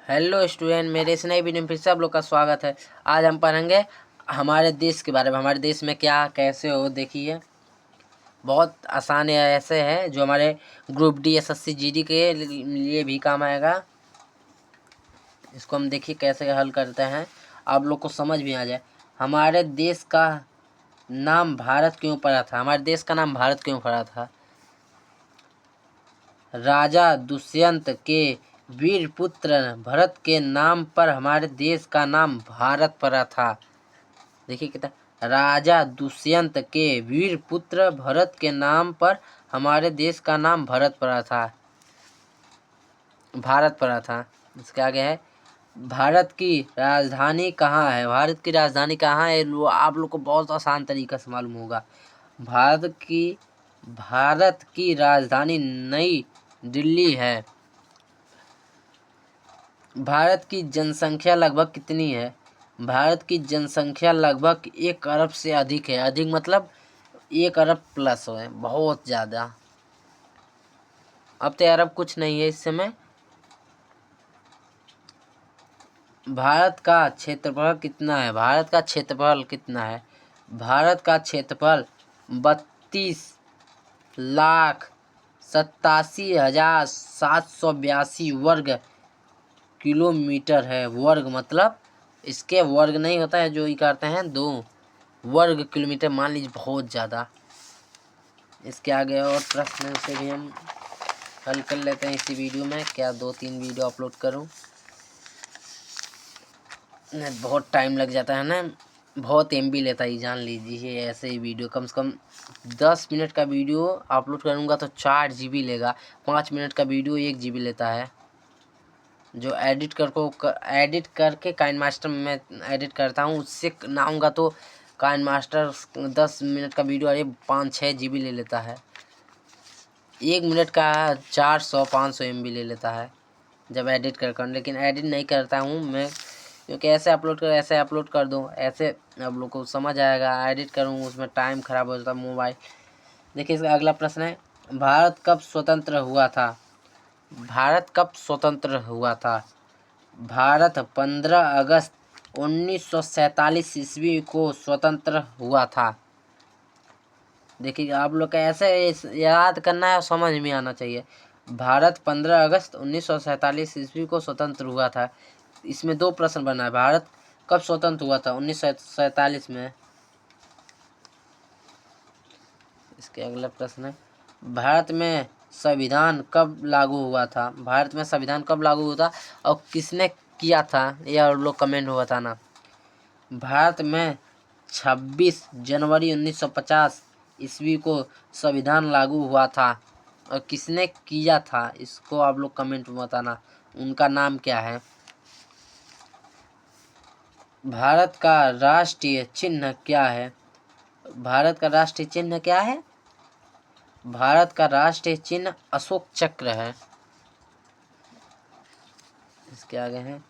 Hello student, मेरे इस नई वीडियो में फिर से आप लोग का स्वागत है। आज हम पढ़ेंगे हमारे देश के बारे में। हमारे देश में क्या कैसे हो, देखिए बहुत आसान है। ऐसे है जो हमारे ग्रुप डी एसएससी जीडी के लिए भी काम आएगा। इसको हम देखिए कैसे हल करते हैं, आप लोग को समझ भी आ जाए। हमारे देश का नाम भारत क्यों पड़ा था? हमारे देश का नाम भारत क्यों पड़ा था? राजा दुष्यंत के वीर पुत्र भरत के नाम पर हमारे देश का नाम भारत पड़ा था। देखिए कितना, राजा दुष्यंत के वीर पुत्र भरत के नाम पर हमारे देश का नाम भारत पड़ा था। इसके आगे है, भारत की राजधानी कहाँ है? भारत की राजधानी कहाँ है? आप लोग को बहुत आसान तरीका से मालूम होगा। भारत की राजधानी नई दिल्ली है। भारत की जनसंख्या लगभग कितनी है? भारत की जनसंख्या लगभग 1 अरब से अधिक है। अधिक मतलब 1 अरब प्लस है, बहुत ज़्यादा। अब तो अरब कुछ नहीं है इस समय। भारत का क्षेत्रफल कितना है? भारत का क्षेत्रफल कितना है? भारत का क्षेत्रफल 32,87,782 वर्ग किलोमीटर है। वर्ग मतलब इसके वर्ग नहीं होता है, जो ये करते हैं 2 वर्ग किलोमीटर, मान लीजिए बहुत ज़्यादा। इसके आगे और प्रश्न से भी हम हल कर लेते हैं इसी वीडियो में। क्या 2-3 वीडियो अपलोड करूं? बहुत टाइम लग जाता है ना, बहुत MB लेता है, जान लीजिए। ऐसे ही वीडियो कम से कम 10 मिनट का वीडियो अपलोड करूंगा तो 4 GB लेगा। 5 मिनट का वीडियो 1 GB लेता है। जो एडिट करके काइन मास्टर में एडिट करता हूँ, उससे नाऊंगा तो काइन मास्टर 10 मिनट का वीडियो 5-6 GB ले लेता है। 1 मिनट का 400-500 MB ले लेता है जब एडिट कर। लेकिन एडिट नहीं करता हूँ मैं, क्योंकि ऐसे अपलोड कर दो, ऐसे आप लोग को समझ आएगा। एडिट करूँ उसमें टाइम ख़राब हो जाता मोबाइल। देखिए इसका अगला प्रश्न है, भारत कब स्वतंत्र हुआ था? भारत कब स्वतंत्र हुआ था? भारत 15 अगस्त 1947 ईस्वी को स्वतंत्र हुआ था। देखिए आप लोग का ऐसे याद करना है और समझ में आना चाहिए। भारत 15 अगस्त 1947 ईस्वी को स्वतंत्र हुआ था। इसमें 2 प्रश्न बना है। भारत कब स्वतंत्र हुआ था? 1947 में। इसके अगला प्रश्न है, भारत में संविधान कब लागू हुआ था? भारत में संविधान कब लागू हुआ था और किसने किया था? यह और लोग कमेंट में बताना। भारत में 26 जनवरी 1950 ईस्वी को संविधान लागू हुआ था और किसने किया था, इसको आप लोग कमेंट में बताना। उनका नाम क्या है? भारत का राष्ट्रीय चिन्ह क्या है? भारत का राष्ट्रीय चिन्ह क्या है? भारत का राष्ट्रीय चिन्ह अशोक चक्र है। इसके आगे है,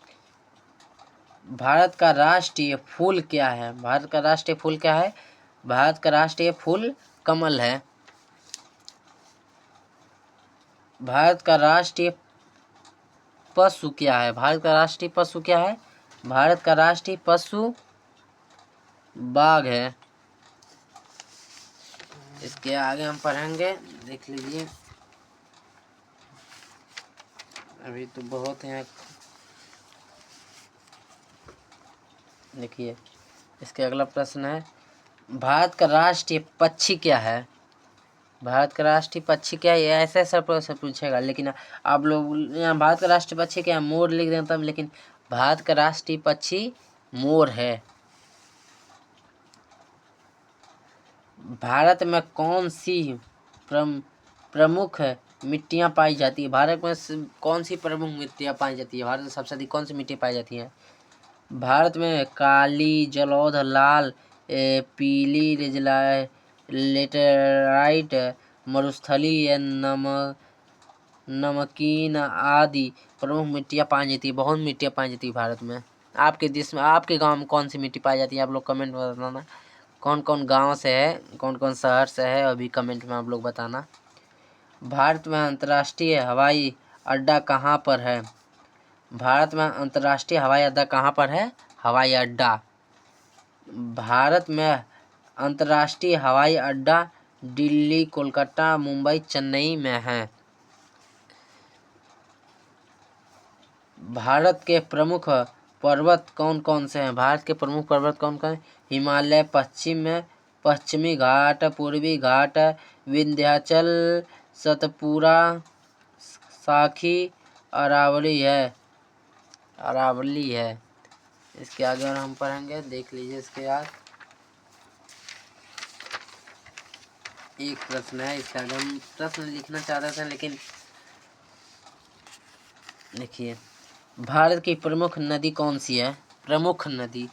भारत का राष्ट्रीय फूल क्या है? भारत का राष्ट्रीय फूल क्या है? भारत का राष्ट्रीय फूल कमल है। भारत का राष्ट्रीय पशु क्या है? भारत का राष्ट्रीय पशु क्या है? भारत का राष्ट्रीय पशु बाघ है। इसके आगे हम पढ़ेंगे, देख लीजिए। अभी तो बहुत हैं। देखिए इसके अगला प्रश्न है, भारत का राष्ट्रीय पक्षी क्या है? भारत का राष्ट्रीय पक्षी क्या है? ये ऐसे ऐसा प्रश्न पूछेगा, लेकिन आप लोग यहाँ भारत का राष्ट्रीय पक्षी क्या है, मोर लिख देता हूँ, लेकिन भारत का राष्ट्रीय पक्षी मोर है। भारत में कौन सी प्रमुख मिट्टियाँ पाई जाती है? भारत में कौन सी प्रमुख मिट्टियाँ पाई जाती है? भारत में सबसे अधिक कौन सी मिट्टी पाई जाती है? भारत में काली, जलोढ़, लाल, पीली, लेटेराइट, मरुस्थलीय, नमकीन आदि प्रमुख मिट्टियाँ पाई जाती है। बहुत मिट्टियाँ पाई जाती है भारत में। आपके देश में, आपके गांव में कौन सी मिट्टी पाई जाती है? आप लोग कमेंट में बताना। कौन कौन गांव से है, कौन कौन शहर से है, अभी कमेंट में आप लोग बताना। भारत में अंतर्राष्ट्रीय हवाई अड्डा कहाँ पर है? भारत में अंतर्राष्ट्रीय हवाई अड्डा कहाँ पर है? हवाई अड्डा भारत में अंतर्राष्ट्रीय हवाई अड्डा दिल्ली, कोलकाता, मुंबई, चेन्नई में है। भारत के प्रमुख पर्वत कौन कौन से हैं? भारत के प्रमुख पर्वत कौन कौन हैं? हिमालय, पश्चिमी घाट, पूर्वी घाट, विंध्याचल, सतपुरा, साखी, अरावली है। इसके आगे और हम पढ़ेंगे, देख लीजिए। इसके बाद एक प्रश्न है, इसके आगे हम प्रश्न लिखना चाहते थे, लेकिन देखिए, भारत की प्रमुख नदी कौन सी है? प्रमुख नदी,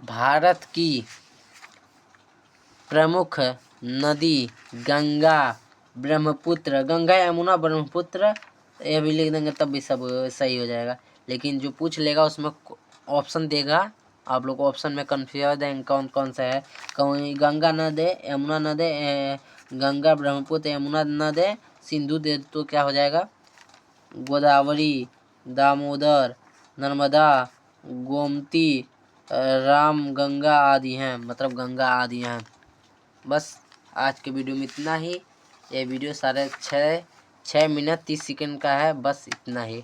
भारत की प्रमुख नदी गंगा, ब्रह्मपुत्र, गंगा, यमुना, ब्रह्मपुत्र, ये भी लिख देंगे तब भी सब सही हो जाएगा। लेकिन जो पूछ लेगा उसमें ऑप्शन देगा, आप लोग ऑप्शन में कंफ्यूज देंगे कौन कौन सा है। कहीं गंगा न दे, यमुना न दे, गंगा, ब्रह्मपुत्र, यमुना न दे, सिंधु दे तो क्या हो जाएगा? गोदावरी, दामोदर, नर्मदा, गोमती, राम गंगा आदि हैं, मतलब गंगा आदि हैं। बस आज के वीडियो में इतना ही। ये वीडियो साढ़े 6 मिनट 30 सेकंड का है, बस इतना ही।